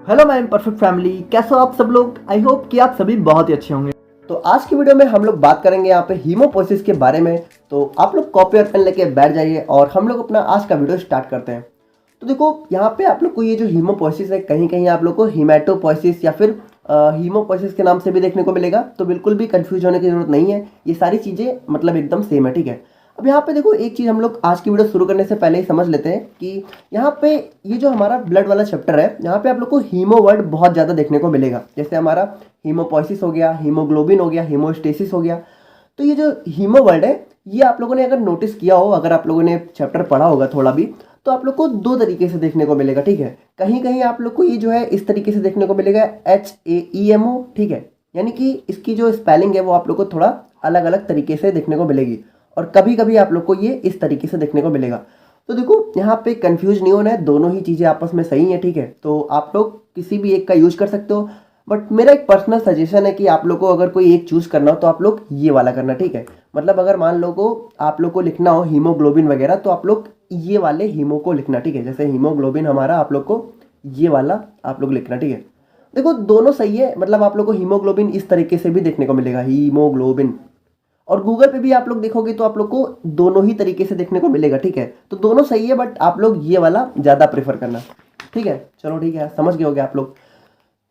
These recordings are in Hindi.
हेलो माय परफेक्ट फैमिली, कैसे हो आप सब लोग। आई होप कि आप सभी बहुत ही अच्छे होंगे। तो आज की वीडियो में हम लोग बात करेंगे यहाँ पे हीमोपोइसिस के बारे में। तो आप लोग कॉपी और पेन लेके बैठ जाइए और हम लोग अपना आज का वीडियो स्टार्ट करते हैं। तो देखो यहाँ पे आप लोग को ये जो हीमोपोइसिस है, कहीं कहीं आप लोग को हीमेटोपोइसिस या फिर हीमोपोइसिस के नाम से भी देखने को मिलेगा। तो बिल्कुल भी कंफ्यूज होने की जरूरत नहीं है, ये सारी चीज़ें मतलब एकदम सेम है, ठीक है। अब यहाँ पे देखो एक चीज़ हम लोग आज की वीडियो शुरू करने से पहले ही समझ लेते हैं कि यहाँ पे ये जो हमारा ब्लड वाला चैप्टर है, यहाँ पे आप लोग को हीमो वर्ड बहुत ज़्यादा देखने को मिलेगा। जैसे हमारा हीमोपोइसिस हो गया, हीमोग्लोबिन हो गया, हीमोस्टेसिस हो गया। तो ये जो हीमो वर्ड है, ये आप लोगों ने अगर नोटिस किया हो, अगर आप लोगों ने चैप्टर पढ़ा होगा थोड़ा भी, तो आप लोग को दो तरीके से देखने को मिलेगा, ठीक है। कहीं कहीं आप लोग को ये जो है इस तरीके से देखने को मिलेगा HAEMO, ठीक है। यानी कि इसकी जो स्पेलिंग है वो आप लोग को थोड़ा अलग अलग तरीके से देखने को मिलेगी, और कभी कभी आप लोग को ये इस तरीके से देखने को मिलेगा। तो देखो यहाँ पे कंफ्यूज नहीं होना है, दोनों ही चीज़ें आपस में सही हैं, ठीक है। तो आप लोग किसी भी एक का यूज कर सकते हो, बट मेरा एक पर्सनल सजेशन है कि आप लोग को अगर कोई एक चूज करना हो तो आप लोग ये वाला करना, ठीक है। मतलब अगर मान लो को आप लोग को लिखना हो हीमोग्लोबिन वगैरह, तो आप लोग ये वाले हीमो को लिखना, ठीक है। जैसे हीमोग्लोबिन हमारा, आप लोग को ये वाला आप लोग लिखना, ठीक है। देखो दोनों सही है, मतलब आप लोग को हीमोग्लोबिन इस तरीके से भी देखने को मिलेगा, हीमोग्लोबिन। और गूगल पे भी आप लोग देखोगे तो आप लोग को दोनों ही तरीके से देखने को मिलेगा, ठीक है। तो दोनों सही है, बट आप लोग ये वाला ज़्यादा प्रेफर करना, ठीक है। चलो ठीक है, समझ गए होगे आप लोग।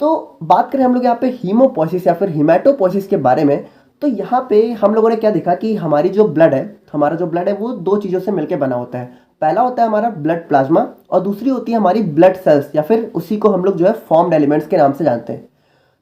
तो बात करें हम लोग यहाँ पे हीमोपोइसिस या फिर हीमेटोपोइसिस के बारे में, तो यहाँ पे हम लोगों ने क्या देखा कि हमारी जो ब्लड है, हमारा जो ब्लड है वो दो चीज़ों से मिलकर बना होता है। पहला होता है हमारा ब्लड प्लाज्मा, और दूसरी होती है हमारी ब्लड सेल्स, या फिर उसी को हम लोग जो है फॉर्म्ड एलिमेंट्स के नाम से जानते हैं।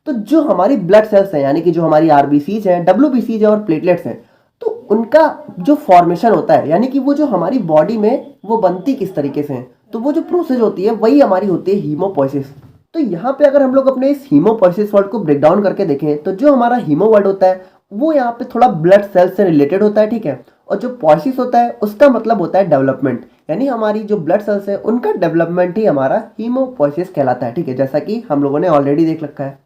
तो जो हमारी ब्लड सेल्स हैं, यानी कि जो हमारी आरबीसीज हैं, डब्ल्यूबीसीज हैं और प्लेटलेट्स हैं, तो उनका जो फॉर्मेशन होता है, यानी कि वो जो हमारी बॉडी में वो बनती किस तरीके से है, तो वो जो प्रोसेस होती है वही हमारी होती है हीमोपोइसिस। तो यहाँ पे अगर हम लोग अपने इस हीमोपोइसिस वर्ड को ब्रेक डाउन करके देखें, तो जो हमारा हीमो वर्ड होता है वो यहाँ पे थोड़ा ब्लड सेल्स से रिलेटेड होता है, ठीक है। और जो पोइसिस होता है उसका मतलब होता है डेवलपमेंट, यानी हमारी जो ब्लड सेल्स है उनका डेवलपमेंट ही हमारा हीमोपोइसिस कहलाता है, ठीक है। जैसा कि हम लोगों ने ऑलरेडी देख रखा है।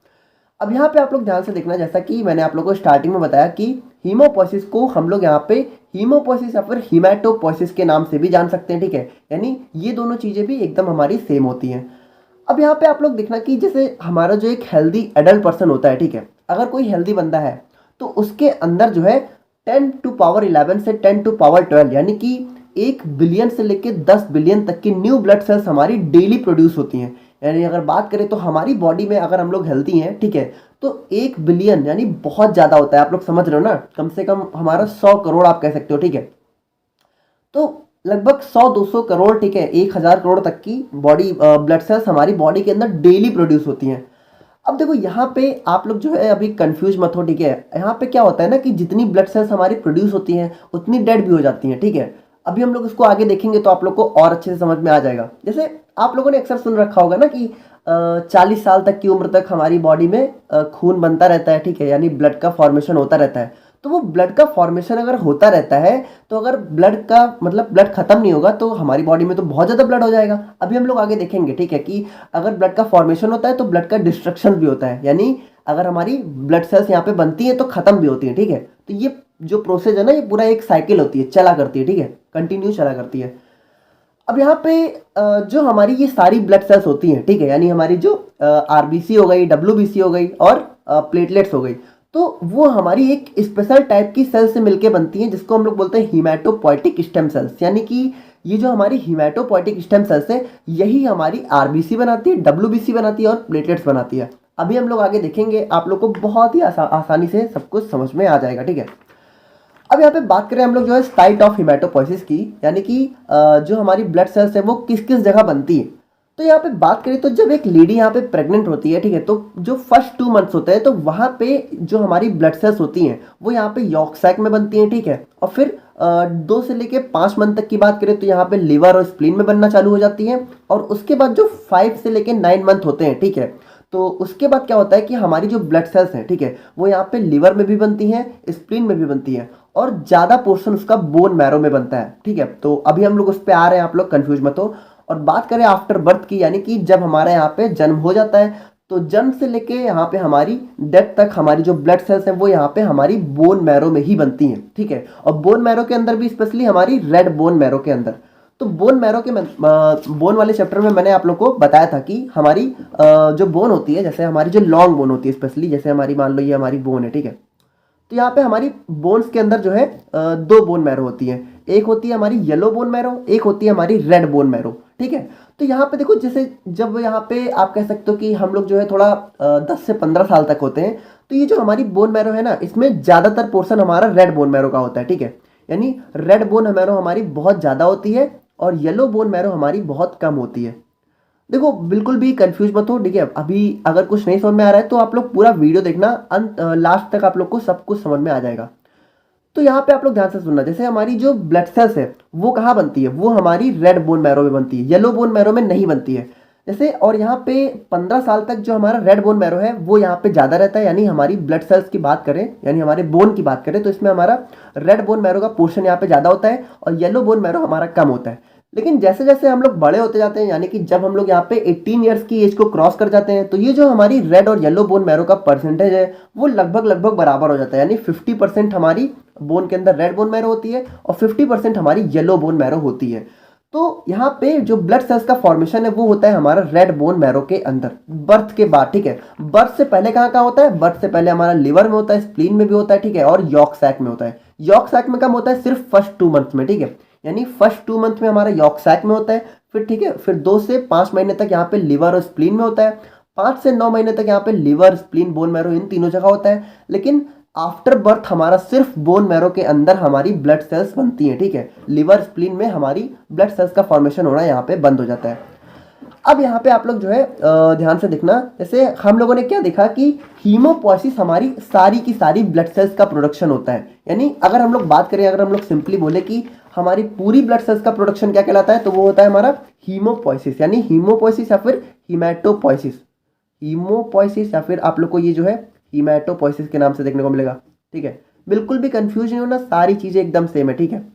अब यहाँ पे आप लोग ध्यान से देखना, जैसा कि मैंने आप लोगों को स्टार्टिंग में बताया कि हीमोपोइसिस को हम लोग यहाँ पे हीमोपोइसिस या फिर हीमेटोपोइसिस के नाम से भी जान सकते हैं, ठीक है। यानी ये दोनों चीज़ें भी एकदम हमारी सेम होती हैं। अब यहाँ पे आप लोग देखना कि जैसे हमारा जो एक हेल्दी एडल्ट पर्सन होता है, ठीक है, अगर कोई हेल्दी बंदा है तो उसके अंदर जो है 10⁻11 से 10⁻12, यानी कि 1 बिलियन से लेकर 10 बिलियन तक की न्यू ब्लड सेल्स हमारी डेली प्रोड्यूस होती हैं। यानी अगर बात करें तो हमारी बॉडी में अगर हम लोग हेल्दी हैं, ठीक है, तो 1 बिलियन यानी बहुत ज़्यादा होता है। आप लोग समझ रहे हो ना, कम से कम हमारा 100 करोड़ आप कह सकते हो, ठीक है। तो लगभग 100-200 करोड़, ठीक है, 1000 करोड़ तक की बॉडी ब्लड सेल्स हमारी बॉडी के अंदर डेली प्रोड्यूस होती हैं। अब देखो यहाँ पे आप लोग जो है अभी कंफ्यूज मत हो, ठीक है। यहाँ पे क्या होता है ना कि जितनी ब्लड सेल्स हमारी प्रोड्यूस होती हैं उतनी डेड भी हो जाती हैं, ठीक है। अभी हम लोग इसको आगे देखेंगे तो आप लोग को और अच्छे से समझ में आ जाएगा। जैसे आप लोगों ने अक्सर सुन रखा होगा ना कि 40 साल तक की उम्र तक हमारी बॉडी में खून बनता रहता है, ठीक है, यानी ब्लड का फॉर्मेशन होता रहता है। तो वो ब्लड का फॉर्मेशन अगर होता रहता है, तो अगर ब्लड का मतलब ब्लड खत्म नहीं होगा तो हमारी बॉडी में तो बहुत ज़्यादा ब्लड हो जाएगा। अभी हम लोग आगे देखेंगे, ठीक है, कि अगर ब्लड का फॉर्मेशन होता है तो ब्लड का डिस्ट्रक्शन भी होता है, यानी अगर हमारी ब्लड सेल्स यहाँ पे बनती हैं तो खत्म भी होती हैं, ठीक है। तो ये जो प्रोसेस है ना, ये पूरा एक साइकिल होती है, चला करती है, ठीक है, कंटिन्यू चला करती है। अब यहाँ पे जो हमारी ये सारी ब्लड सेल्स होती हैं, ठीक है, यानी हमारी जो आरबीसी हो गई, डब्ल्यूबीसी हो गई और प्लेटलेट्स हो गई, तो वो हमारी एक स्पेशल टाइप की सेल से मिलके बनती हैं, जिसको हम लोग बोलते हैं हीमेटोपोइटिक स्टेम सेल्स। यानी कि ये जो हमारी हीमेटोपोइटिक स्टेम सेल्स है, यही हमारी आरबीसी बनाती है, डब्ल्यूबीसी बनाती है और प्लेटलेट्स बनाती है। अभी हम लोग आगे देखेंगे, आप लोग को बहुत ही आसानी से सब कुछ समझ में आ जाएगा, ठीक है। अब यहाँ पे बात करें हम लोग जो है साइट ऑफ हीमेटोपोइसिस की, यानी कि जो हमारी ब्लड सेल्स है वो किस किस जगह बनती है। तो यहाँ पे बात करें तो जब एक लेडी यहाँ पे प्रेग्नेंट होती है, ठीक है, तो जो फर्स्ट 2 मंथ्स होते हैं तो वहाँ पे जो हमारी ब्लड सेल्स होती हैं वो यहाँ पे यॉर्क सैक में बनती हैं, ठीक है। और फिर 2 से लेके 5 मंथ तक की बात करें तो यहाँ पे लिवर और स्प्लीन में बनना चालू हो जाती है। और उसके बाद जो 5 से लेके 9 मंथ होते हैं, ठीक है, तो उसके बाद क्या होता है कि हमारी जो ब्लड सेल्स हैं, ठीक है, वो यहाँ पे लिवर में भी बनती हैं, स्प्लीन में भी बनती हैं, और ज़्यादा पोर्शन उसका बोन मैरो में बनता है, ठीक है। तो अभी हम लोग उस पर आ रहे हैं, आप लोग कंफ्यूज मत हो। और बात करें आफ्टर बर्थ की, यानी कि जब हमारे यहाँ पे जन्म हो जाता है, तो जन्म से लेके यहाँ पे हमारी डेथ तक हमारी जो ब्लड सेल्स हैं वो यहाँ पे हमारी बोन मैरो में ही बनती हैं, ठीक है। और बोन मैरो के अंदर भी स्पेशली हमारी रेड बोन मैरो के अंदर। तो बोन मैरो के बोन वाले चैप्टर में मैंने आप लोग को बताया था कि हमारी जो बोन होती है, जैसे हमारी जो लॉन्ग बोन होती है स्पेशली, जैसे हमारी मान लो ये हमारी बोन है, ठीक है। तो यहाँ पे हमारी बोन्स के अंदर जो है दो बोन मैरो होती है। एक होती है हमारी येलो बोन मैरो, एक होती है हमारी रेड बोन मैरो, ठीक है। तो यहाँ पे देखो, जैसे जब यहाँ पे आप कह सकते हो कि हम लोग जो है थोड़ा 10 से 15 साल तक होते हैं, तो ये जो हमारी बोन मैरो है ना, इसमें ज़्यादातर पोर्शन हमारा रेड बोन मैरो का होता है, ठीक है। यानी रेड बोन मैरो हमारी बहुत ज़्यादा होती है और येलो बोन मैरो हमारी बहुत कम होती है। देखो बिल्कुल भी कंफ्यूज मत हो, ठीक है। अभी अगर कुछ नहीं समझ में आ रहा है तो आप लोग पूरा वीडियो देखना, लास्ट तक आप लोग को सब कुछ समझ में आ जाएगा। तो यहाँ पे आप लोग ध्यान से सुनना, जैसे हमारी जो ब्लड सेल्स है वो कहाँ बनती है, वो हमारी रेड बोन मैरो में बनती है, येलो बोन मैरो में नहीं बनती है। जैसे और यहाँ पे 15 साल तक जो हमारा रेड बोन मैरो है वो यहाँ पे ज़्यादा रहता है। यानी हमारी ब्लड सेल्स की बात करें, यानी हमारे बोन की बात करें, तो इसमें हमारा रेड बोन मैरो का पोर्शन यहाँ पे ज़्यादा होता है और येलो बोन मैरो हमारा कम होता है। लेकिन जैसे जैसे हम लोग बड़े होते जाते हैं, यानी कि जब हम लोग यहाँ पे 18 ईयर्स की एज को क्रॉस कर जाते हैं, तो ये जो हमारी रेड और येलो बोन मैरो का परसेंटेज है वो लगभग बराबर हो जाता है। यानी 50% हमारी बोन के अंदर रेड बोन मैरो होती है और 50% हमारी येलो बोन मैरो होती है। तो यहाँ पे जो ब्लड सेल्स का फॉर्मेशन है वो होता है हमारा रेड बोन मैरो के अंदर बर्थ के बाद, ठीक है। बर्थ से पहले कहाँ कहाँ होता है, बर्थ से पहले हमारा लिवर में होता है, स्प्लीन में भी होता है, ठीक है, और यॉर्क सैक में होता है। यॉर्क सैक में कम होता है सिर्फ फर्स्ट 2 मंथ्स में, ठीक है। यानी फर्स्ट 2 मंथ में हमारा यॉर्क सैक में होता है, फिर ठीक है, फिर 2 से 5 महीने तक यहाँ पे लिवर और स्प्लीन में होता है, 5 से 9 महीने तक यहाँ पे लिवर, स्प्लीन, बोन मैरो इन तीनों जगह होता है। लेकिन आफ्टर बर्थ हमारा सिर्फ बोन मैरो के अंदर हमारी ब्लड सेल्स बनती हैं, ठीक है। लिवर, स्प्लीन में हमारी ब्लड सेल्स का फॉर्मेशन होना यहाँ पे बंद हो जाता है। अब यहाँ पे आप लोग जो है ध्यान से देखना, जैसे हम लोगों ने क्या देखा कि हीमोपोइसिस हमारी सारी की सारी ब्लड सेल्स का प्रोडक्शन होता है। यानी अगर हम लोग बात करें, अगर हम लोग सिंपली बोले कि हमारी पूरी ब्लड सेल्स का प्रोडक्शन क्या कहलाता है, तो वो होता है हमारा हीमोपोइसिस। यानी हीमोपोइसिस या फिर हीमैटोपोइसिस, हीमोपोइसिस या फिर आप लोग को ये जो है हीमैटोपोइसिस के नाम से देखने को मिलेगा, ठीक है। बिल्कुल भी कंफ्यूज नहीं होना, सारी चीजें एकदम सेम है, ठीक है।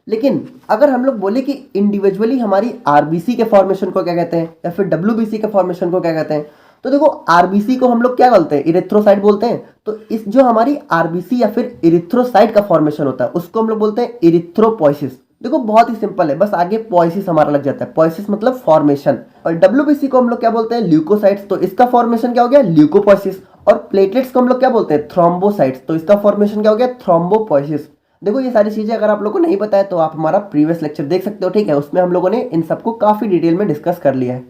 लेकिन अगर हम लोग बोले कि इंडिविजुअली हमारी आरबीसी के फॉर्मेशन को क्या कहते हैं या फिर डब्ल्यूबीसी के फॉर्मेशन को क्या कहते हैं, तो देखो आरबीसी को हम लोग क्या बोलते हैं, इरिथ्रोसाइट बोलते हैं। तो इस जो हमारी आरबीसी या फिर इरिथ्रोसाइट का फॉर्मेशन होता है उसको हम लोग बोलते हैं इरिथ्रोपोइसिस। देखो बहुत ही सिंपल है, बस आगे पोइसिस हमारा लग जाता है, पोइसिस मतलब फॉर्मेशन। और डब्ल्यूबीसी को हम लोग क्या बोलते हैं, ल्यूकोसाइट्स, तो इसका फॉर्मेशन क्या हो गया, ल्यूकोपोइसिस। और प्लेटलेट्स को हम लोग क्या बोलते हैं, थ्रोम्बोसाइट्स, तो इसका फॉर्मेशन क्या हो गया, थ्रोम्बोपोइसिस। देखो ये सारी चीजें अगर आप लोगों को नहीं पता है तो आप हमारा प्रीवियस लेक्चर देख सकते हो, ठीक है। उसमें हम लोगों ने इन सबको काफी डिटेल में डिस्कस कर लिया है।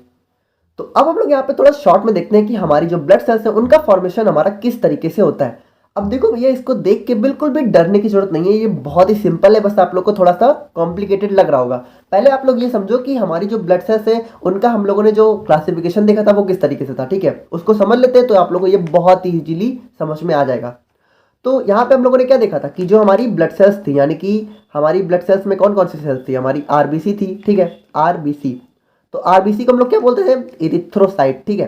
तो अब हम लोग यहाँ पे थोड़ा शॉर्ट में देखते हैं कि हमारी जो ब्लड सेल्स है उनका फॉर्मेशन हमारा किस तरीके से होता है। अब देखो भैया, इसको देख के बिल्कुल भी डरने की जरूरत नहीं है, ये बहुत ही सिंपल है, बस आप लोग को थोड़ा सा कॉम्प्लिकेटेड लग रहा होगा। पहले आप लोग ये समझो कि हमारी जो ब्लड सेल्स है उनका हम लोगों ने जो क्लासिफिकेशन देखा था वो किस तरीके से था, ठीक है। उसको समझ लेते हैं तो आप लोगों को ये बहुत ही इजीली समझ में आ जाएगा। तो यहाँ पे हम लोगों ने क्या देखा था कि जो हमारी ब्लड सेल्स थी, यानी कि हमारी ब्लड सेल्स में कौन कौन सी सेल्स थी, हमारी आरबीसी थी, ठीक है, आरबीसी। तो आरबीसी को हम लोग क्या बोलते थे, इरिथ्रोसाइट, ठीक है।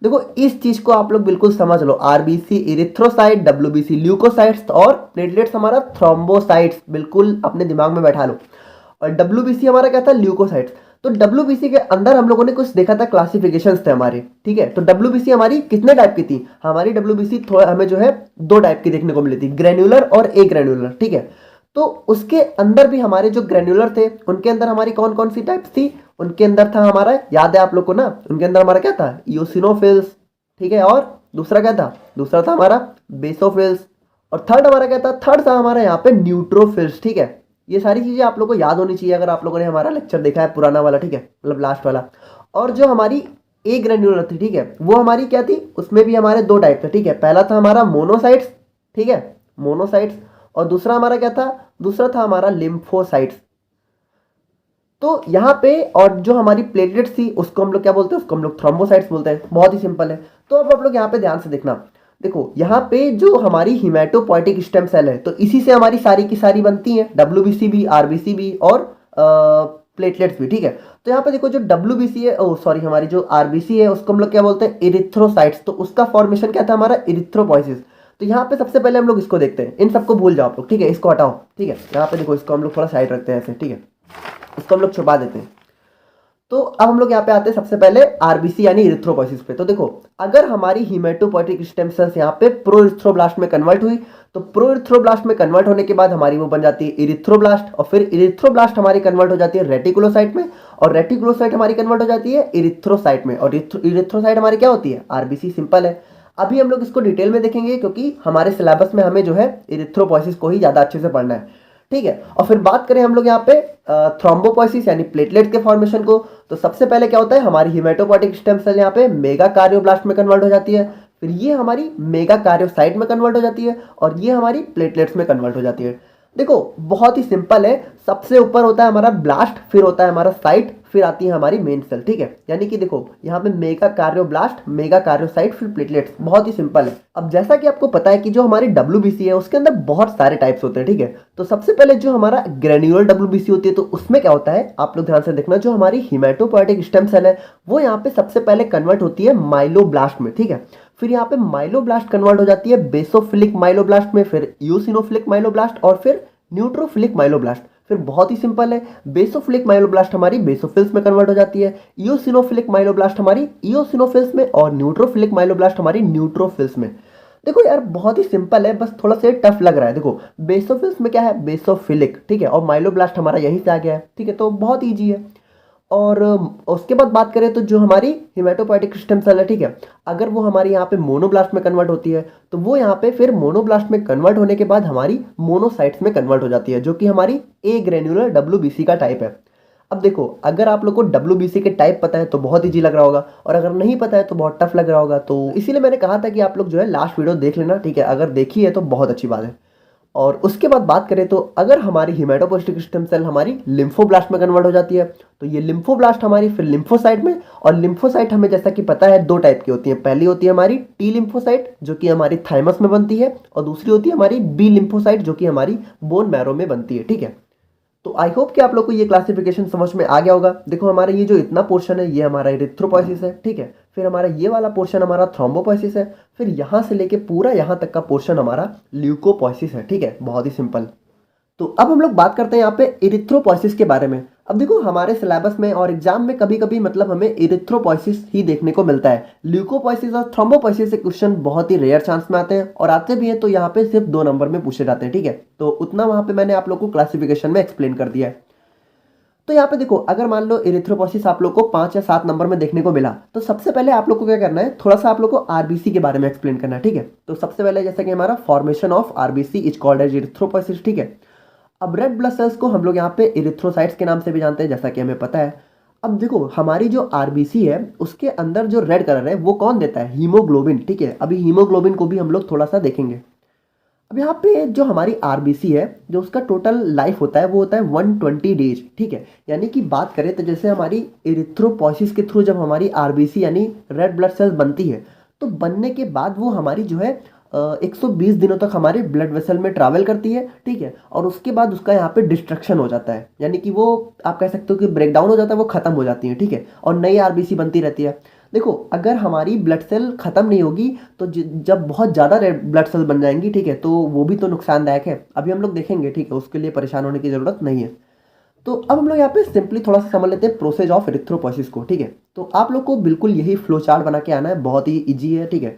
देखो इस चीज को आप लोग बिल्कुल समझ लो, आरबीसी इरिथ्रोसाइट, डब्ल्यूबीसी ल्यूकोसाइट्स और प्लेटलेट्स हमारा थ्रोम्बोसाइट्स, बिल्कुल अपने दिमाग में बैठा लो। और डब्ल्यूबीसी हमारा क्या था, ल्यूकोसाइट्स। तो डब्ल्यूबीसी के अंदर हम लोगों ने कुछ देखा था, क्लासिफिकेशंस थे हमारे, ठीक है। तो डब्ल्यूबीसी हमारी कितने टाइप की थी, हमारी डब्ल्यूबीसी थोड़ा हमें जो है 2 टाइप की देखने को मिली थी, ग्रेन्युलर और ए ग्रेन्युलर, ठीक है। तो उसके अंदर भी हमारे जो ग्रेन्युलर थे उनके अंदर हमारी कौन कौन सी टाइप्स थी, उनके अंदर था हमारा, याद है आप लोग को ना, उनके अंदर हमारा क्या था, इओसिनोफिल्स, ठीक है। और दूसरा क्या था, दूसरा था हमारा बेसोफिल्स। और थर्ड हमारा क्या था, थर्ड था हमारा यहाँ पे न्यूट्रोफिल्स, ठीक है। ये सारी चीजें आप लोग को याद होनी चाहिए अगर आप लोगों ने हमारा लेक्चर देखा है पुराना वाला, ठीक है, मतलब लास्ट वाला। और जो हमारी ए ग्रेन्युलर थी, ठीक है, वो हमारी क्या थी, उसमें भी हमारे 2 टाइप थे, ठीक है। पहला था हमारा मोनोसाइट्स, ठीक है, मोनोसाइट्स। और दूसरा हमारा क्या था, दूसरा था हमारा लिम्फोसाइट्स। तो यहाँ पे और जो हमारी प्लेटलेट्स थी उसको हम लोग क्या बोलते हैं, उसको हम लोग थ्रोम्बोसाइट्स बोलते हैं, बहुत ही सिंपल है। तो अब आप लोग यहाँ पे ध्यान से देखना, देखो यहाँ पे जो हमारी हिमेटोपोइटिक स्टेम सेल है तो इसी से हमारी सारी की सारी बनती हैं, डब्ल्यूबीसी भी, आरबीसी भी और प्लेटलेट्स भी, ठीक है। तो यहाँ पे देखो जो डब्ल्यूबीसी है, ओ सॉरी, हमारी जो आरबीसी है उसको हम लोग क्या बोलते हैं, इरिथ्रोसाइट्स। तो उसका फॉर्मेशन क्या था हमारा, इरिथ्रोपोइसिस। तो यहाँ पे सबसे पहले हम लोग इसको देखते हैं, इन सबको भूल जाओ आप लोग, ठीक है, इसको हटाओ, ठीक है। यहाँ पे देखो इसको हम लोग थोड़ा साइड रखते हैं ऐसे, ठीक है, इसको हम लोग छुपा देते हैं। तो अब हम लोग यहाँ पे आते हैं सबसे पहले आरबीसी यानी इरिथ्रोपोइसिस पे। तो देखो, अगर हमारी हीमेटोपोइटिक स्टेम सेल्स यहाँ पे प्रो इरिथ्रोब्लास्ट में कन्वर्ट हुई, तो प्रो इरिथ्रोब्लास्ट में कन्वर्ट होने के बाद हमारी वो बन जाती है इरिथ्रोब्लास्ट, और फिर इरिथ्रोब्लास्ट हमारी कन्वर्ट हो जाती है रेटिकुलोसाइट में, और रेटिकुलोसाइट हमारी कन्वर्ट हो जाती है इरिथ्रोसाइट में, और इरिथ्रोसाइट हमारी क्या होती है? आरबीसी। सिंपल है। अभी हम लोग इसको डिटेल में देखेंगे क्योंकि हमारे सिलेबस में हमें जो है इरिथ्रोपोइसिस को ही ज़्यादा अच्छे से पढ़ना है, ठीक है। और फिर बात करें हम लोग यहाँ पे थ्रोम्बोपोइसिस यानी प्लेटलेट के फॉर्मेशन को, तो सबसे पहले क्या होता है, हमारी हीमेटोपोइटिक स्टेम सेल यहाँ पे मेगा कार्योब्लास्ट में कन्वर्ट हो जाती है, फिर ये हमारी मेगा कार्योसाइट में कन्वर्ट हो जाती है, और ये हमारी प्लेटलेट्स में कन्वर्ट हो जाती है। देखो, बहुत ही सिंपल है। सबसे ऊपर होता है हमारा ब्लास्ट, फिर होता है हमारा साइट, फिर आती है हमारी मेन सेल, ठीक है। यानी कि देखो, यहाँ पे मेगा कार्योब्लास्ट, मेगा कार्योसाइट, फिर प्लेटलेट्स। बहुत ही सिंपल है। अब जैसा कि आपको पता है कि जो हमारी डब्ल्यूबीसी है उसके अंदर बहुत सारे टाइप्स होते हैं, ठीक है। तो सबसे पहले जो हमारा ग्रेन्युलर डब्ल्यूबीसी होती है, तो उसमें क्या होता है, आप लोग ध्यान से देखना, जो हमारी हीमेटोपोइटिक स्टेम सेल है वो यहाँ पे सबसे पहले कन्वर्ट होती है माइलोब्लास्ट में, ठीक है। फिर यहाँ पे माइलोब्लास्ट कन्वर्ट हो जाती है बेसोफिलिक माइलोब्लास्ट में, फिर यूसिनोफिलिक माइलोब्लास्ट, और फिर न्यूट्रोफिलिक माइलोब्लास्ट। फिर बहुत ही सिंपल है, बेसोफिलिक माइलोब्लास्ट हमारी बेसोफिल्स में कन्वर्ट हो जाती है, इयोसिनोफिलिक माइलोब्लास्ट हमारी इयोसिनोफिल्स में, और न्यूट्रोफिलिक माइलोब्लास्ट हमारी न्यूट्रोफिल्स में। देखो यार, बहुत ही सिंपल है, बस थोड़ा सा टफ लग रहा है। देखो, बेसोफिल्स में क्या है, बेसोफिलिक, ठीक है, और माइलोब्लास्ट हमारा यहीं से आ गया है, ठीक है, तो बहुत ईजी है। और उसके बाद बात करें तो जो हमारी हिमेटोपोइटिक स्टेम सेल है, ठीक है, अगर वो हमारी यहाँ पे मोनोब्लास्ट में कन्वर्ट होती है, तो वो यहाँ पे फिर मोनोब्लास्ट में कन्वर्ट होने के बाद हमारी मोनोसाइट्स में कन्वर्ट हो जाती है, जो कि हमारी ए ग्रेन्युलर डब्ल्यूबीसी का टाइप है। अब देखो, अगर आप लोग को डब्ल्यूबीसी के टाइप पता है तो बहुत ईजी लग रहा होगा, और अगर नहीं पता है तो बहुत टफ लग रहा होगा। तो इसीलिए मैंने कहा था कि आप लोग जो है लास्ट वीडियो देख लेना, ठीक है। अगर देखी है तो बहुत अच्छी बात है। और उसके बाद बात करें तो अगर हमारी हिमेटोपोइटिक स्टेम सेल हमारी लिम्फोब्लास्ट में कन्वर्ट हो जाती है, तो ये लिम्फोब्लास्ट हमारी फिर लिम्फोसाइट में, और लिम्फोसाइट हमें जैसा कि पता है दो टाइप की होती है। पहली होती है हमारी टी लिम्फोसाइट जो कि हमारी थाइमस में बनती है, और दूसरी होती है हमारी बी लिम्फोसाइट जो कि हमारी बोन मैरो में बनती है, ठीक है। तो आई होप कि आप लोग को ये क्लासिफिकेशन समझ में आ गया होगा। देखो, हमारा ये जो इतना पोर्शन है ये हमारा इरिथ्रोपोइसिस है, ठीक है। फिर हमारा ये वाला पोर्शन हमारा थ्रोम्बोपोइसिस है, फिर यहाँ से लेके पूरा यहाँ तक का पोर्शन हमारा ल्यूकोपोइसिस है, ठीक है। बहुत ही सिंपल। तो अब हम लोग बात करते हैं यहाँ पे इरिथ्रोपोइसिस के बारे में। अब देखो, हमारे सिलेबस में और एग्जाम में कभी कभी मतलब हमें इरिथ्रोपोइसिस ही देखने को मिलता है। ल्यूकोपोइसिस और थ्रोम्बोपोइसिस से क्वेश्चन बहुत ही रेयर चांस में आते हैं, और आते भी हैं तो यहाँ पे सिर्फ 2 नंबर में पूछे जाते हैं, ठीक है। तो उतना वहाँ पे मैंने आप लोग को क्लासिफिकेशन में एक्सप्लेन कर दिया है। तो यहाँ पे देखो, अगर मान लो इरिथ्रोपोइसिस आप लोग को 5 या 7 नंबर में देखने को मिला, तो सबसे पहले आप लोग को क्या करना है, थोड़ा सा आप लोग को आरबीसी के बारे में एक्सप्लेन करना है, ठीक है। तो सबसे पहले जैसा कि हमारा formation of RBC is called as erythropoiesis, ठीक है। अब रेड ब्लड सेल्स को हम लोग यहाँ पे इरिथ्रोसाइट्स के नाम से भी जानते हैं, जैसा कि हमें पता है। अब देखो, हमारी जो आरबीसी है उसके अंदर जो रेड कलर है वो कौन देता है, हीमोग्लोबिन, ठीक है। अभी हीमोग्लोबिन को भी हम लोग थोड़ा सा देखेंगे। अब यहाँ पे जो हमारी आरबीसी है, जो उसका टोटल लाइफ होता है वो होता है 120 डेज, ठीक है। यानी कि बात करें तो जैसे हमारी इरिथ्रोपोइसिस के थ्रू जब हमारी आरबीसी यानी रेड ब्लड सेल्स बनती है, तो बनने के बाद वो हमारी जो है 120 दिनों तक हमारे ब्लड वेसल में ट्रैवल करती है, ठीक है। और उसके बाद उसका यहाँ पे डिस्ट्रक्शन हो जाता है, यानी कि वो आप कह सकते हो कि ब्रेक डाउन हो जाता है, वो खत्म हो जाती है, ठीक है। और नई आरबीसी बनती रहती है। देखो, अगर हमारी ब्लड सेल खत्म नहीं होगी तो जब बहुत ज़्यादा रेड ब्लड सेल बन जाएंगी, ठीक है, तो वो भी तो नुकसानदायक है। अभी हम लोग देखेंगे, ठीक है, उसके लिए परेशान होने की ज़रूरत नहीं है। तो अब हम लोग यहाँ पे सिंपली थोड़ा सा समझ लेते हैं प्रोसेस ऑफ इरिथ्रोपोइसिस को, ठीक है। तो आप लोग को बिल्कुल यही फ्लो चार्ट बना के आना है, बहुत ही ईजी है, ठीक है।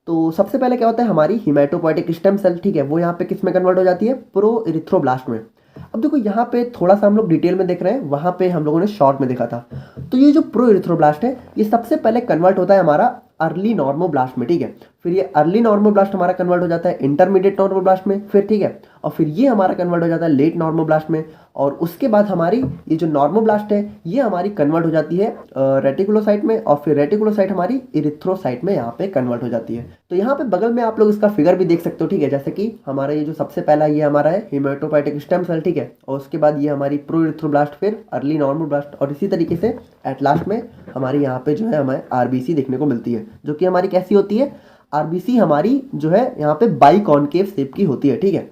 तो सबसे पहले क्या होता है, हमारी हिमेटोपोइटिक स्टेम सेल, ठीक है, वो यहाँ पे किस में कन्वर्ट हो जाती है, प्रो इरिथ्रोब्लास्ट में। अब देखो, यहाँ पे थोड़ा सा हम लोग डिटेल में देख रहे हैं, वहाँ पे हम लोगों ने शॉर्ट में देखा था। तो ये जो प्रो इरिथ्रोब्लास्ट है ये सबसे पहले कन्वर्ट होता है हमारा अर्ली नॉर्मोब्लास्ट में, ठीक है। फिर ये अर्ली नॉर्मोब्लास्ट हमारा कन्वर्ट हो जाता है इंटरमीडिएट नॉर्मोब्लास्ट में, फिर ठीक है, और फिर ये हमारा कन्वर्ट हो जाता है लेट नॉर्मोब्लास्ट में, और उसके बाद हमारी ये जो नॉर्मोब्लास्ट है ये हमारी कन्वर्ट हो जाती है रेटिकुलोसाइट में, और फिर रेटिकुलोसाइट हमारी इरिथ्रोसाइट में यहाँ पे कन्वर्ट हो जाती है। तो यहाँ पे बगल में आप लोग इसका फिगर भी देख सकते हो, ठीक है। जैसे कि हमारा ये जो सबसे पहला ये हमारा है हिमेटोपोइटिक स्टेम सेल, ठीक है, और उसके बाद ये हमारी प्रो इरिथ्रोब्लास्ट, फिर अर्ली नॉर्मोब्लास्ट, और इसी तरीके से एट लास्ट में हमारी यहाँ पे जो है हमें आरबीसी देखने को मिलती है, जो कि हमारी कैसी होती है, आरबीसी हमारी जो है यहाँ पे बाई कॉनकेव शेप की होती है, ठीक है।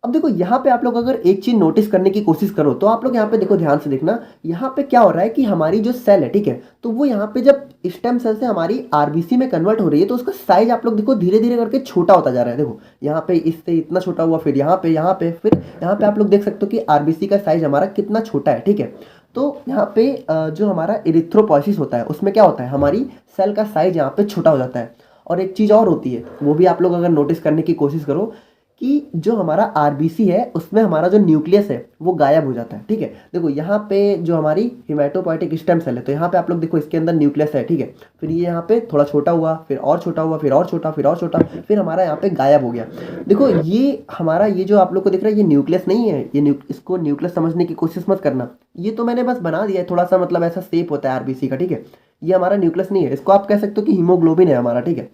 अब देखो, यहाँ पे आप लोग अगर एक चीज नोटिस करने की कोशिश करो तो आप लोग यहाँ पे देखो, ध्यान से देखना, यहाँ पे क्या हो रहा है कि हमारी जो सेल है, ठीक है, तो वो यहाँ पे जब स्टेम सेल से हमारी आरबीसी में कन्वर्ट हो रही है तो उसका साइज आप लोग देखो धीरे धीरे करके छोटा होता जा रहा है। देखो, यहाँ पे इससे इतना छोटा हुआ, फिर यहाँ पे फिर यहाँ पे आप लोग देख सकते हो कि आरबीसी का साइज हमारा कितना छोटा है, ठीक है। तो यहाँ पे जो हमारा इरिथ्रोपॉयसिस होता है उसमें क्या होता है, हमारी सेल का साइज यहाँ पे छोटा हो जाता है। और एक चीज़ और होती है, वो भी आप लोग अगर नोटिस करने की कोशिश करो कि जो हमारा आरबीसी है उसमें हमारा जो न्यूक्लियस है वो गायब हो जाता है। ठीक है, देखो यहाँ पे जो हमारी हिमेटोपोइटिक स्टेम सेल है, तो यहाँ पे आप लोग देखो इसके अंदर न्यूक्लियस है। ठीक है, फिर ये यहाँ पे थोड़ा छोटा हुआ, फिर और छोटा हुआ, फिर और छोटा, फिर और छोटा, फिर हमारा यहाँ पे गायब हो गया। देखो ये हमारा ये जो आप लोग को दिख रहा है ये न्यूक्लियस नहीं है, ये इसको न्यूक्लियस समझने की कोशिश मत करना। ये तो मैंने बस बना दिया है थोड़ा सा, मतलब ऐसा शेप होता है आरबीसी का। ठीक है, ये हमारा न्यूक्लियस नहीं है, इसको आप कह सकते हो कि हीमोग्लोबिन है हमारा। ठीक है,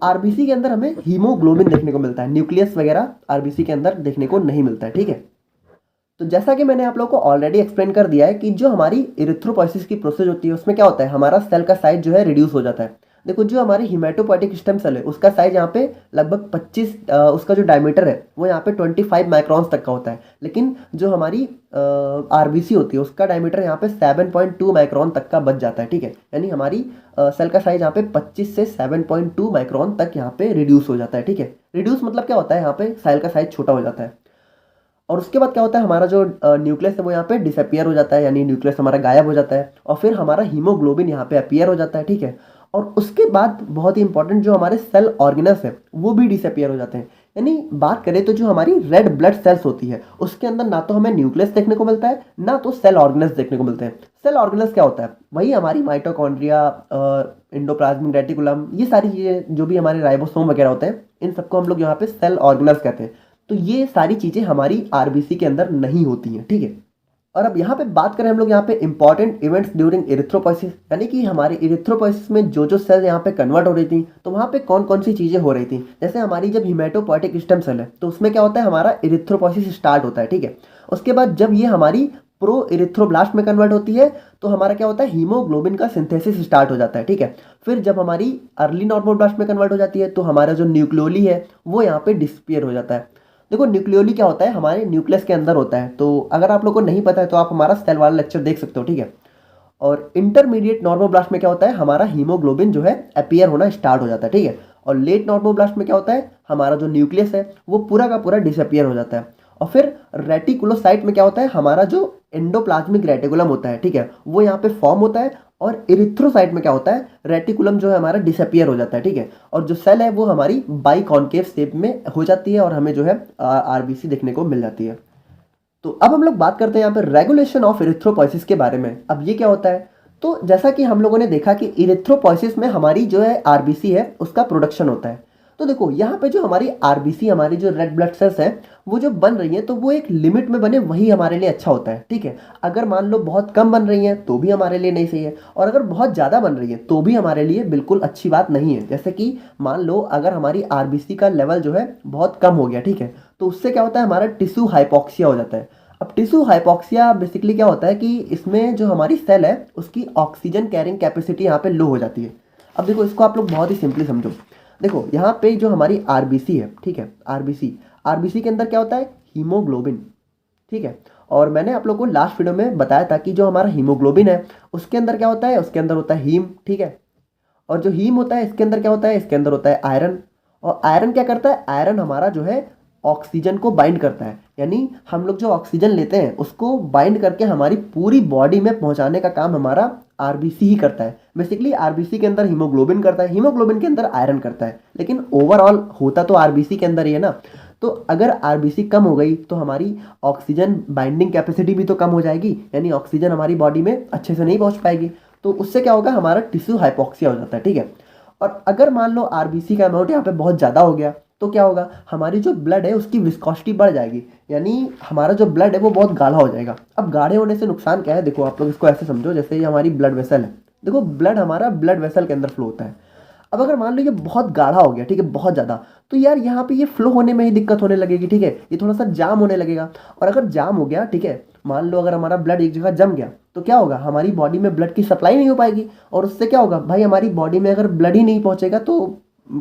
आरबीसी के अंदर हमें हीमोग्लोबिन देखने को मिलता है, न्यूक्लियस वगैरह आरबीसी के अंदर देखने को नहीं मिलता है। ठीक है, तो जैसा कि मैंने आप लोगों को ऑलरेडी एक्सप्लेन कर दिया है कि जो हमारी इरिथ्रोपॉयसिस की प्रोसेस होती है उसमें क्या होता है, हमारा सेल का साइज जो है रिड्यूस हो जाता है। देखो जो हमारी हिमेटोपोइटिक स्टेम सेल है उसका साइज यहाँ पे लगभग 25 उसका जो डायमीटर है वो यहाँ पे 25 माइक्रॉन्स तक का होता है। लेकिन जो हमारी आरबीसी होती है उसका डायमीटर यहाँ पे 7.2 माइक्रॉन तक का बच जाता है। ठीक है, यानी हमारी सेल का साइज यहाँ पे 25 से 7.2 माइक्रॉन तक यहाँ पे रिड्यूस हो जाता है। ठीक है, रिड्यूस मतलब क्या होता है, यहाँ पे सेल का साइज छोटा हो जाता है। और उसके बाद क्या होता है, हमारा जो न्यूक्लियस है वो यहाँ पे डिसअपियर हो जाता है, यानी न्यूक्लियस हमारा गायब हो जाता है। और फिर हमारा हीमोग्लोबिन यहाँ पे अपीयर हो जाता है। ठीक है, और उसके बाद बहुत ही इंपॉर्टेंट जो हमारे सेल ऑर्गेनल्स है वो भी डिसअपियर हो जाते हैं। यानी बात करें तो जो हमारी रेड ब्लड सेल्स होती है उसके अंदर ना तो हमें न्यूक्लियस देखने को मिलता है, ना तो सेल ऑर्गेनल्स देखने को मिलते हैं। सेल ऑर्गेनल्स क्या होता है, वही हमारी माइटोकॉन्ड्रिया, एंडोप्लाज्मिक रेटिकुलम, ये सारी चीज़ें जो भी हमारे राइबोसोम वगैरह होते हैं, इन सबको हम लोग यहाँ पे सेल ऑर्गेनल्स कहते हैं। तो ये सारी चीज़ें हमारी आरबीसी के अंदर नहीं होती हैं। ठीक है, और अब यहाँ पे बात करें हम लोग यहाँ पे इंपॉर्टेंट इवेंट्स ड्यूरिंग इरिथ्रोपॉयसिस, यानी कि हमारे इरिथ्रोपॉयसिस में जो जो सेल यहाँ पे कन्वर्ट हो रही थी तो वहाँ पे कौन कौन सी चीज़ें हो रही थी। जैसे हमारी जब हिमेटोपोइटिक स्टेम सेल है तो उसमें क्या होता है, हमारा इरिथ्रोपॉयसिस स्टार्ट होता है। ठीक है, उसके बाद जब ये हमारी प्रो इरिथ्रोब्लास्ट में कन्वर्ट होती है तो हमारा क्या होता है, हीमोग्लोबिन का सिंथेसिस स्टार्ट हो जाता है। ठीक है, फिर जब हमारी अर्ली नॉर्मोब्लास्ट में कन्वर्ट हो जाती है तो हमारा जो न्यूक्लियोली है वो यहाँ पे डिस्पियर हो जाता है। देखो न्यूक्लियोली क्या होता है, हमारे न्यूक्लियस के अंदर होता है। तो अगर आप लोगों को नहीं पता है तो आप हमारा सेल वाला लेक्चर देख सकते हो। ठीक है, और इंटरमीडिएट नॉर्मोब्लास्ट में क्या होता है, हमारा हीमोग्लोबिन जो है अपीयर होना स्टार्ट हो जाता है। ठीक है, और लेट नॉर्मोब्लास्ट में क्या होता है, हमारा जो न्यूक्लियस है वो पूरा का पूरा डिसअपियर हो जाता है। और फिर रेटिकुलोसाइट में क्या होता है, हमारा जो एंडोप्लाज्मिक रेटिकुलम होता है, ठीक है, वो यहाँ पे फॉर्म होता है। और इरिथ्रोसाइट में क्या होता है, रेटिकुलम जो है हमारा डिसअपियर हो जाता है। ठीक है, और जो सेल है वो हमारी बाइकॉन्केव शेप में हो जाती है और हमें जो है आरबीसी देखने को मिल जाती है। तो अब हम लोग बात करते हैं यहाँ पे रेगुलेशन ऑफ इरिथ्रोपॉयसिस के बारे में। अब ये क्या होता है, तो जैसा कि हम लोगों ने देखा कि इरिथ्रोपॉयसिस में हमारी जो है आरबीसी है उसका प्रोडक्शन होता है। तो देखो यहाँ पे जो हमारी आरबीसी, हमारी जो रेड ब्लड सेल्स हैं वो जो बन रही हैं तो वो एक लिमिट में बने, वही हमारे लिए अच्छा होता है। ठीक है, अगर मान लो बहुत कम बन रही हैं तो भी हमारे लिए नहीं सही है, और अगर बहुत ज़्यादा बन रही है तो भी हमारे लिए बिल्कुल अच्छी बात नहीं है। जैसे कि मान लो अगर हमारी आरबीसी का लेवल जो है बहुत कम हो गया, ठीक है, तो उससे क्या होता है, हमारा टिश्यू हाइपोक्सिया हो जाता है। अब टिश्यू हाइपोक्सिया बेसिकली क्या होता है कि इसमें जो हमारी सेल है उसकी ऑक्सीजन कैरिंग कैपेसिटी यहाँ पे लो हो जाती है। अब देखो इसको आप लोग बहुत ही सिंपली समझो। देखो यहाँ पे जो हमारी आरबीसी है, ठीक है, आरबीसी के अंदर क्या होता है, हीमोग्लोबिन। ठीक है, और मैंने आप लोग को लास्ट वीडियो में बताया था कि जो हमारा हीमोग्लोबिन है उसके अंदर क्या होता है, उसके अंदर होता है हीम। ठीक है, और जो हीम होता है इसके अंदर क्या होता है, इसके अंदर होता है आयरन। और आयरन क्या करता है, आयरन हमारा जो है ऑक्सीजन को बाइंड करता है, यानी हम लोग जो ऑक्सीजन लेते हैं उसको बाइंड करके हमारी पूरी बॉडी में पहुंचाने का काम हमारा आरबीसी ही करता है। बेसिकली आरबीसी के अंदर हीमोग्लोबिन करता है, हीमोग्लोबिन के अंदर आयरन करता है, लेकिन ओवरऑल होता तो आरबीसी के अंदर ही है ना। तो अगर आरबीसी कम हो गई तो हमारी ऑक्सीजन बाइंडिंग कैपेसिटी भी तो कम हो जाएगी, यानी ऑक्सीजन हमारी बॉडी में अच्छे से नहीं पहुंच पाएगी। तो उससे क्या होगा, हमारा टिश्यू हाइपोक्सिया हो जाता है। ठीक है, और अगर मान लो आरबीसी का अमाउंट यहाँ पे बहुत ज़्यादा हो गया तो क्या होगा, हमारी जो ब्लड है उसकी विस्कोसिटी बढ़ जाएगी, यानी हमारा जो ब्लड है वो बहुत गाढ़ा हो जाएगा। अब गाढ़े होने से नुकसान क्या है, देखो आप लोग इसको ऐसे समझो, जैसे ये हमारी ब्लड वेसल है, देखो ब्लड हमारा ब्लड वेसल के अंदर फ्लो होता है। अब अगर मान लो ये बहुत गाढ़ा हो गया, ठीक है, बहुत ज़्यादा, तो यार यहाँ पे ये फ्लो होने में ही दिक्कत होने लगेगी। ठीक है, ये थोड़ा सा जाम होने लगेगा। और अगर जाम हो गया, ठीक है, मान लो अगर हमारा ब्लड एक जगह जम गया तो क्या होगा, हमारी बॉडी में ब्लड की सप्लाई नहीं हो पाएगी। और उससे क्या होगा भाई, हमारी बॉडी में अगर ब्लड ही नहीं पहुंचेगा तो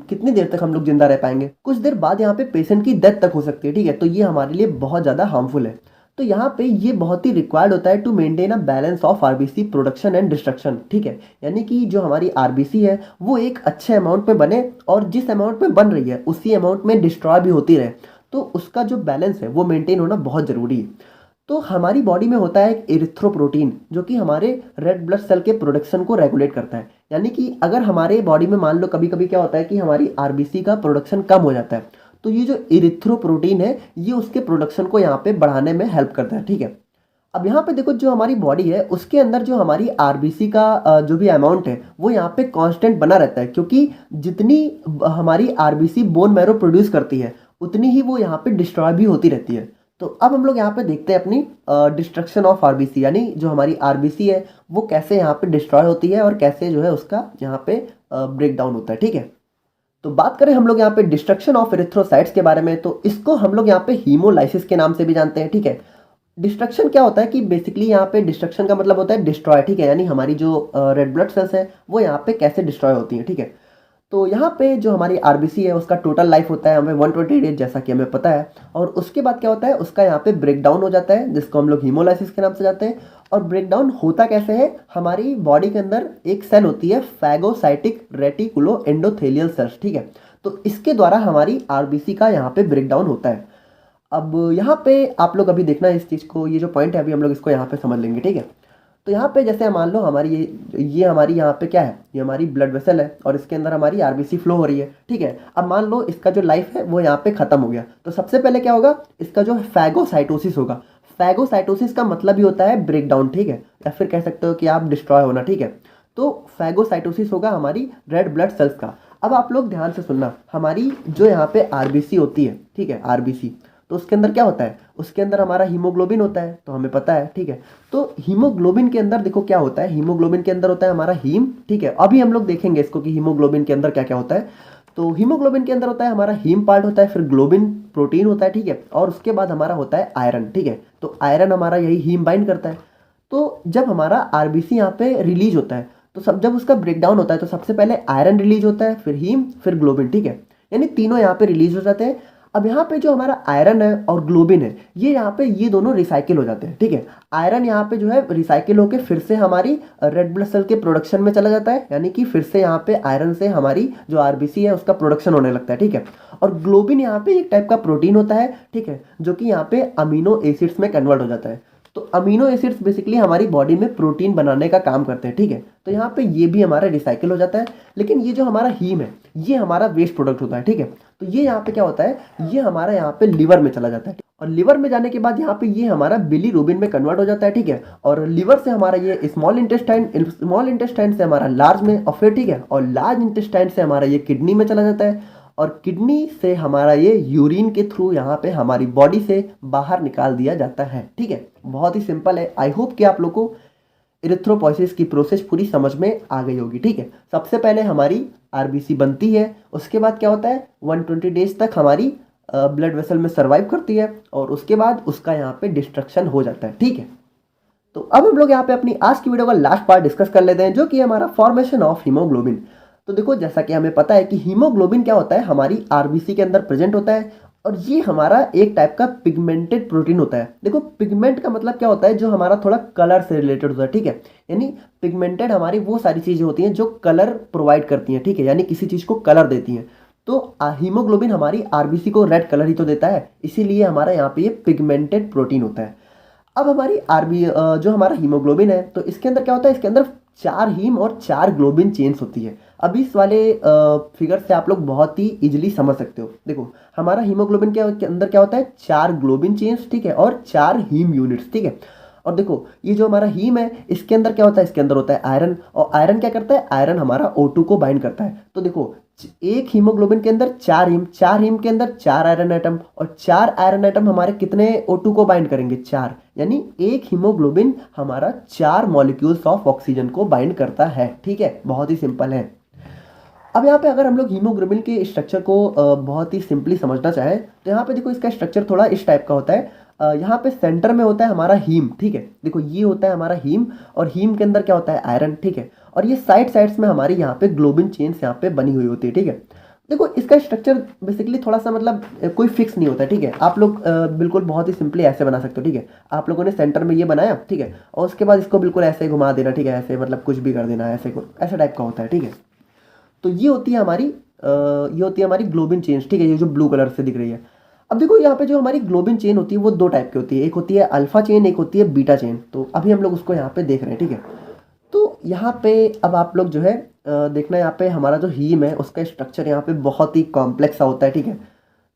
कितनी देर तक हम लोग जिंदा रह पाएंगे, कुछ देर बाद यहाँ पे पेशेंट की डेथ तक हो सकती है। ठीक है, तो ये हमारे लिए बहुत ज़्यादा हार्मफुल है। तो यहाँ पे ये बहुत ही रिक्वायर्ड होता है to maintain a balance of RBC production and destruction. ठीक है, यानी कि जो हमारी आरबीसी है वो एक अच्छे अमाउंट में बने और जिस अमाउंट में बन रही है उसी अमाउंट में डिस्ट्रॉय भी होती रहे, तो उसका जो बैलेंस है वो मेंटेन होना बहुत ज़रूरी है। तो हमारी बॉडी में होता है एक एरिथ्रोप्रोटीन जो कि हमारे रेड ब्लड सेल के प्रोडक्शन को रेगुलेट करता है। यानी कि अगर हमारे बॉडी में मान लो कभी कभी क्या होता है कि हमारी आरबीसी का प्रोडक्शन कम हो जाता है, तो ये जो एरिथ्रोप्रोटीन है ये उसके प्रोडक्शन को यहाँ पे बढ़ाने में हेल्प करता है। ठीक है, अब यहाँ पे देखो जो हमारी बॉडी है उसके अंदर जो हमारी आरबीसी का जो भी अमाउंट है वो यहाँ पे कांस्टेंट बना रहता है, क्योंकि जितनी हमारी आरबीसी बोन मैरो प्रोड्यूस करती है उतनी ही वो यहाँ पे डिस्ट्रॉय भी होती रहती है। तो अब हम लोग यहाँ पे देखते हैं अपनी डिस्ट्रक्शन ऑफ आरबीसी, यानी जो हमारी आरबीसी है वो कैसे यहाँ पे डिस्ट्रॉय होती है और कैसे जो है उसका यहाँ पे ब्रेक डाउन होता है। ठीक है, तो बात करें हम लोग यहाँ पे डिस्ट्रक्शन ऑफ एरिथ्रोसाइट्स के बारे में, तो इसको हम लोग यहाँ पे हीमोलाइसिस के नाम से भी जानते हैं। ठीक है, डिस्ट्रक्शन क्या होता है कि बेसिकली यहाँ पे डिस्ट्रक्शन का मतलब होता है डिस्ट्रॉय। ठीक है, यानी हमारी जो रेड ब्लड सेल्स है वो यहाँ पे कैसे डिस्ट्रॉय होती हैं। ठीक है, तो यहाँ पे जो हमारी आरबीसी है उसका टोटल लाइफ होता है हमें 120 डेज, जैसा कि हमें पता है। और उसके बाद क्या होता है, उसका यहाँ पे ब्रेक डाउन हो जाता है जिसको हम लोग हीमोलाइसिस के नाम से जानते हैं। और ब्रेक डाउन होता कैसे है, हमारी बॉडी के अंदर एक सेल होती है फैगोसाइटिक रेटिकुलो एंडोथेलियल सेल्स। ठीक है, तो इसके द्वारा हमारी आरबीसी का यहाँ पे ब्रेक डाउन होता है। अब यहाँ पे आप लोग अभी देखना इस चीज़ को, ये जो पॉइंट है अभी हम लोग इसको यहाँ पे समझ लेंगे। ठीक है, तो यहाँ पे जैसे मान लो हमारी ये हमारी यहाँ पे क्या है, ये हमारी ब्लड वेसल है और इसके अंदर हमारी आरबीसी फ्लो हो रही है। ठीक है, अब मान लो इसका जो लाइफ है वो यहाँ पे खत्म हो गया, तो सबसे पहले क्या होगा, इसका जो फैगोसाइटोसिस होगा। फैगोसाइटोसिस का मतलब ही होता है ब्रेक डाउन। ठीक है, या फिर कह सकते हो कि आप डिस्ट्रॉय होना। ठीक है, तो फैगोसाइटोसिस होगा हमारी रेड ब्लड सेल्स का। अब आप लोग ध्यान से सुनना, हमारी जो यहाँ पे आरबीसी होती है, ठीक है, आरबीसी, तो उसके अंदर क्या होता है, उसके अंदर हमारा हीमोग्लोबिन होता है, तो हमें पता है। ठीक है, तो हीमोग्लोबिन के अंदर देखो क्या होता है, हीमोग्लोबिन के अंदर होता है हमारा हीम। ठीक है, अभी हम लोग देखेंगे इसको कि हीमोग्लोबिन के अंदर क्या क्या होता है। तो हीमोग्लोबिन के अंदर होता है हमारा हीम पार्ट होता है, फिर ग्लोबिन प्रोटीन होता है। ठीक है, और उसके बाद हमारा होता है आयरन। ठीक है, तो आयरन हमारा यही हीम बाइंड करता है। तो जब हमारा आरबीसी यहाँ पे रिलीज होता है, तो सब जब उसका ब्रेक डाउन होता है तो सबसे पहले आयरन रिलीज होता है, फिर हीम, फिर ग्लोबिन। ठीक है, यानी तीनों यहाँ पे रिलीज हो जाते हैं। अब यहाँ पे जो हमारा आयरन है और ग्लोबिन है ये यहाँ पे ये दोनों रिसाइकिल हो जाते हैं। ठीक है, आयरन यहाँ पे जो है रिसाइकिल होकर फिर से हमारी रेड ब्लड सेल के प्रोडक्शन में चला जाता है, यानी कि फिर से यहाँ पे आयरन से हमारी जो आरबीसी है उसका प्रोडक्शन होने लगता है। ठीक है, और ग्लोबिन यहाँ पे एक टाइप का प्रोटीन होता है। ठीक है, जो कि यहाँ पे अमीनो एसिड्स में कन्वर्ट हो जाता है। तो अमीनो एसिड्स बेसिकली हमारी बॉडी में प्रोटीन बनाने का काम करते हैं। ठीक है, तो यहाँ पे ये भी हमारा रिसाइकिल हो जाता है। लेकिन ये जो हमारा हीम है ये हमारा वेस्ट प्रोडक्ट होता है। ठीक है, तो ये यहाँ पे क्या होता है, ये हमारा यहाँ पे लिवर में चला जाता है, और लिवर में जाने के बाद यहाँ पे ये हमारा बिलीरुबिन में कन्वर्ट हो जाता है। ठीक है, और लिवर से हमारा ये स्मॉल इंटेस्टाइन से हमारा लार्ज में, और फिर ठीक है, और लार्ज इंटेस्टाइन से हमारा ये किडनी में चला जाता है, और किडनी से हमारा ये यूरिन के थ्रू यहाँ पे हमारी बॉडी से बाहर निकाल दिया जाता है। ठीक है, बहुत ही सिंपल है। आई होप कि आप लोग को इरिथ्रोपोइसिस की प्रोसेस पूरी समझ में आ गई होगी। ठीक है, सबसे पहले हमारी आरबीसी बनती है, उसके बाद क्या होता है 120 डेज तक हमारी ब्लड वेसल में सर्वाइव करती है, और उसके बाद उसका यहाँ पे डिस्ट्रक्शन हो जाता है। ठीक है, तो अब हम लोग यहाँ पे अपनी आज की वीडियो का लास्ट पार्ट डिस्कस कर लेते हैं, जो कि हमारा फॉर्मेशन ऑफ हीमोग्लोबिन। तो देखो जैसा कि हमें पता है कि हीमोग्लोबिन क्या होता है, हमारी आरबीसी के अंदर प्रेजेंट होता है, और ये हमारा एक टाइप का पिगमेंटेड प्रोटीन होता है। देखो पिगमेंट का मतलब क्या होता है, जो हमारा थोड़ा कलर से रिलेटेड होता है। ठीक है, यानी पिगमेंटेड हमारी वो सारी चीज़ें होती हैं जो कलर प्रोवाइड करती हैं। ठीक है, यानी किसी चीज़ को कलर देती हैं। तो हीमोग्लोबिन हमारी आरबीसी को रेड कलर ही तो देता है, इसीलिए हमारा यहाँ पे ये पिगमेंटेड प्रोटीन होता है। अब हमारी जो हमारा हीमोग्लोबिन है, तो इसके अंदर क्या होता है, इसके अंदर 4 हीम और 4 ग्लोबिन चेन्स होती है। अब इस वाले फिगर से आप लोग बहुत ही इजीली समझ सकते हो। देखो हमारा हीमोग्लोबिन के अंदर क्या होता है, 4 ग्लोबिन चेन्स, ठीक है, और 4 हीम यूनिट्स। ठीक है, और देखो ये जो हमारा हीम है इसके अंदर क्या होता है, इसके अंदर होता है आयरन, और आयरन क्या करता है, आयरन हमारा O2 को बाइंड करता है। तो देखो एक हीमोग्लोबिन के अंदर 4 हीम, 4 हीम के अंदर 4 आयरन एटम, और 4 आयरन एटम हमारे कितने O2 को बाइंड करेंगे, 4, यानी एक हीमोग्लोबिन हमारा 4 मॉलिक्यूल्स ऑफ ऑक्सीजन को बाइंड करता है। ठीक है, बहुत ही सिंपल है। अब यहाँ पे अगर हम लोग हीमोग्लोबिन के स्ट्रक्चर को बहुत ही सिंपली समझना चाहें, तो यहाँ पे देखो इसका स्ट्रक्चर थोड़ा इस टाइप का होता है। यहाँ पे सेंटर में होता है हमारा हीम। ठीक है, देखो ये होता है हमारा हीम, और हीम के अंदर क्या होता है, आयरन। ठीक है, और ये साइड्स में हमारी यहाँ पे ग्लोबिन चेन्स यहाँ पे बनी हुई होती है। ठीक है, देखो इसका स्ट्रक्चर बेसिकली थोड़ा सा मतलब कोई फिक्स नहीं होता है। ठीक है, आप लोग बिल्कुल बहुत ही सिंपली ऐसे बना सकते हो। ठीक है, आप लोगों ने सेंटर में ये बनाया, ठीक है, और उसके बाद इसको बिल्कुल ऐसे घुमा देना। ठीक है, ऐसे मतलब कुछ भी कर देना, ऐसे टाइप का होता है। ठीक है, तो ये होती है हमारी ग्लोबिन चेन्स। ठीक है, ये जो ब्लू कलर से दिख रही है। अब देखो यहाँ पे जो हमारी ग्लोबिन चेन होती है वो दो टाइप की होती है, एक होती है अल्फा चेन, एक होती है बीटा चेन। तो अभी हम लोग उसको यहाँ पे देख रहे हैं, ठीक है। तो यहाँ पे अब आप लोग जो है देखना, यहाँ पे हमारा जो हीम है उसका स्ट्रक्चर यहाँ पे बहुत ही कॉम्प्लेक्स सा होता है, ठीक है।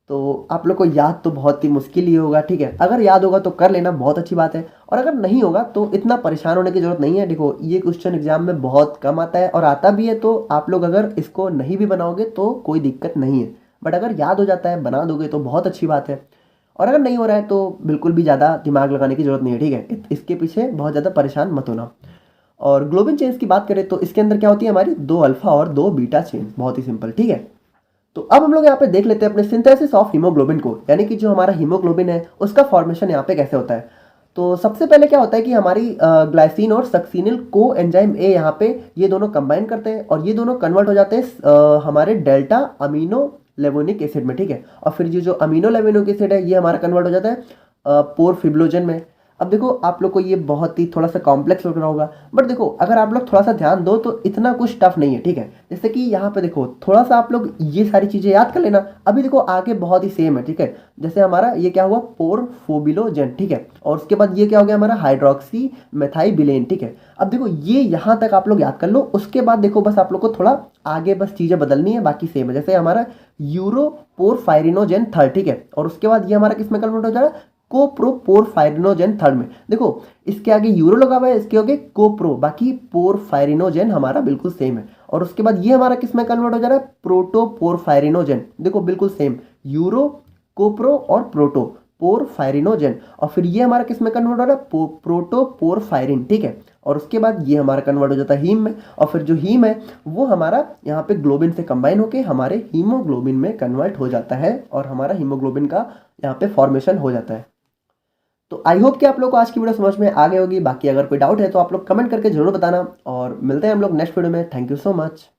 तो आप लोग को याद तो बहुत ही मुश्किल ही होगा, ठीक है। अगर याद होगा तो कर लेना, बहुत अच्छी बात है। और अगर नहीं होगा तो इतना परेशान होने की जरूरत नहीं है। देखो ये क्वेश्चन एग्जाम में बहुत कम आता है, और आता भी है तो आप लोग अगर इसको नहीं भी बनाओगे तो कोई दिक्कत नहीं है। बट अगर याद हो जाता है, बना दोगे तो बहुत अच्छी बात है। और अगर नहीं हो रहा है तो बिल्कुल भी ज़्यादा दिमाग लगाने की जरूरत नहीं है, ठीक है। इसके पीछे बहुत ज़्यादा परेशान मत होना। और ग्लोबिन चेन्स की बात करें तो इसके अंदर क्या होती है, हमारी दो अल्फा और दो बीटा चेन, बहुत ही सिंपल, ठीक है। तो अब हम लोग यहाँ पे देख लेते हैं अपने सिंथेसिस ऑफ हीमोग्लोबिन को, यानी कि जो हमारा हीमोग्लोबिन है उसका फॉर्मेशन यहाँ पे कैसे होता है। तो सबसे पहले क्या होता है कि हमारी ग्लाइसिन और सक्सिनिल को एंजाइम ए यहाँ पे ये दोनों कंबाइन करते हैं, और ये दोनों कन्वर्ट हो जाते हैं हमारे डेल्टा अमीनो लेवोनिक एसिड में, ठीक है। और फिर ये जो अमीनो लेवोनिक एसिड है ये हमारा कन्वर्ट हो जाता है पोरफिब्लोजन में। अब देखो आप लोग को ये बहुत ही थोड़ा सा कॉम्प्लेक्स लग रहा होगा, बट देखो अगर आप लोग थोड़ा सा ध्यान दो तो इतना कुछ टफ नहीं है, ठीक है। जैसे कि यहाँ पे देखो थोड़ा सा आप लोग ये सारी चीजें याद कर लेना। अभी देखो आगे बहुत ही सेम है, ठीक है। जैसे हमारा ये क्या हुआ, पोरफोबिलोजन, ठीक है। और उसके बाद ये क्या हो गया, हमारा हाइड्रोक्सी मेथाइबिलेन, ठीक है। अब देखो ये यहाँ तक आप लोग याद कर लो। उसके बाद देखो बस आप लोग को थोड़ा आगे बस चीजें बदलनी है, बाकी सेम है। जैसे हमारा यूरोपोरफाइरिनोजेन थर्ड, ठीक है। और उसके बाद ये हमारा किस में कन्वर्ट हो जा रहा है, कोप्रोपोरफाइरिनोजेन थर्ड में। देखो इसके आगे यूरो लगा हुआ है, इसके आगे कोप्रो, बाकी पोरफाइरिनोजेन हमारा बिल्कुल सेम है। और उसके बाद ये हमारा किस में कन्वर्ट हो जा रहा है, प्रोटोपोरफाइरिनोजेन। देखो बिल्कुल सेम, यूरो, कोप्रो और प्रोटो पोरफाइरिनोजेन। और फिर ये हमारा किस में कन्वर्ट हो रहा है, प्रोटोपोरफाइरिन, ठीक है। और उसके बाद ये हमारा कन्वर्ट हो जाता है हीम में, और फिर जो हीम है वो हमारा यहाँ पे ग्लोबिन से कंबाइन होके हमारे हीमोग्लोबिन में कन्वर्ट हो जाता है, और हमारा हीमोग्लोबिन का यहाँ पे फॉर्मेशन हो जाता है। तो आई होप कि आप लोग को आज की वीडियो समझ में आ गई होगी। बाकी अगर कोई डाउट है तो आप लोग कमेंट करके जरूर बताना, और मिलते हैं हम लोग नेक्स्ट वीडियो में। Thank you so much.